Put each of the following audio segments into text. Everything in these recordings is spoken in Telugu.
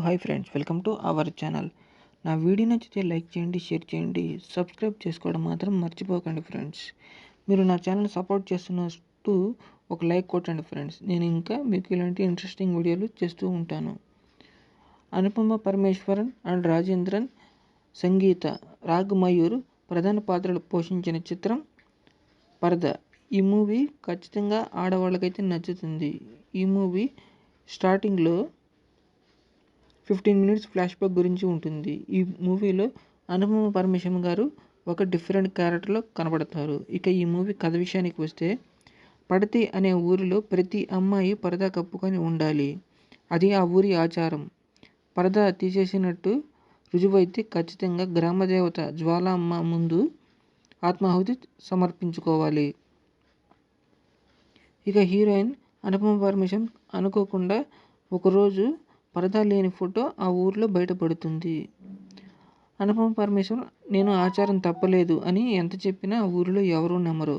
Hi friends, welcome to our channel. నా వీడియో నచ్చితే లైక్ చేయండి, షేర్ చేయండి, సబ్స్క్రైబ్ చేసుకోవడం మాత్రం మర్చిపోకండి ఫ్రెండ్స్. మీరు నా ఛానల్ సపోర్ట్ చేస్తున్నట్టు ఒక లైక్ కొట్టండి ఫ్రెండ్స్. నేను ఇంకా మీకు ఇలాంటి ఇంట్రెస్టింగ్ వీడియోలు చేస్తూ ఉంటాను. అనుపమ పరమేశ్వరన్ అండ్ రాజేంద్రన్, సంగీత, రాగ్ మయూర్ ప్రధాన పాత్రలు పోషించిన చిత్రం పరదా. ఈ మూవీ ఖచ్చితంగా ఆడవాళ్ళకైతే నచ్చుతుంది. ఈ మూవీ స్టార్టింగ్లో 15 మినిట్స్ ఫ్లాష్ బ్యాక్ గురించి ఉంటుంది. ఈ మూవీలో అనుపమ పరమేశ్వరన్ గారు ఒక డిఫరెంట్ క్యారెక్టర్లో కనబడతారు. ఇక ఈ మూవీ కథ విషయానికి వస్తే, పడతి అనే ఊరిలో ప్రతి అమ్మాయి పరదా కప్పుకొని ఉండాలి. అది ఆ ఊరి ఆచారం. పరదా తీసేసినట్టు రుజువైతే ఖచ్చితంగా గ్రామదేవత జ్వాలమ్మ ముందు ఆత్మాహుతి సమర్పించుకోవాలి. ఇక హీరోయిన్ అనుపమ పరమేశ్వరన్ అనుకోకుండా ఒకరోజు పరదా లేని ఫోటో ఆ ఊరిలో బయటపడుతుంది. అనుపమ పరమేశ్వరన్ నేను ఆచారం తప్పలేదు అని ఎంత చెప్పినా ఆ ఊరిలో ఎవరూ నమ్మరు.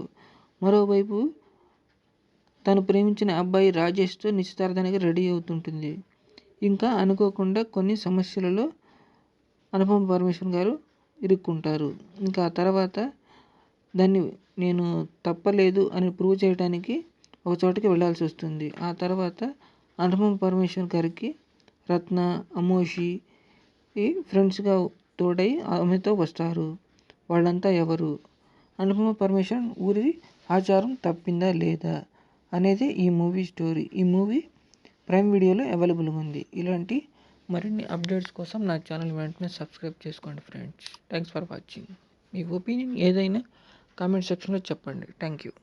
మరోవైపు తను ప్రేమించిన అబ్బాయి రాజేష్తో నిశ్చితార్థానికి రెడీ అవుతుంటుంది. ఇంకా అనుకోకుండా కొన్ని సమస్యలలో అనుపమ పరమేశ్వరన్ గారు ఇరుక్కుంటారు. ఇంకా ఆ తర్వాత దాన్ని నేను తప్పలేదు అని ప్రూవ్ చేయడానికి ఒక చోటికి వెళ్ళాల్సి వస్తుంది. ఆ తర్వాత అనుపమ పరమేశ్వరన్ గారికి రత్న, అమోషి ఫ్రెండ్స్గా తోడై ఆమెతో వస్తారు. వాళ్ళంతా ఎవరు, అనుపమ పరమేశ్వరన్ ఊరి ఆచారం తప్పిందా లేదా అనేది ఈ మూవీ స్టోరీ. ఈ మూవీ ప్రైమ్ వీడియోలో అవైలబుల్గా ఉంది. ఇలాంటి మరిన్ని అప్డేట్స్ కోసం నా ఛానల్ వెంటనే సబ్స్క్రైబ్ చేసుకోండి friends. Thanks for watching. Me opinion ఏదైనా కామెంట్ సెక్షన్లో చెప్పండి. Thank you.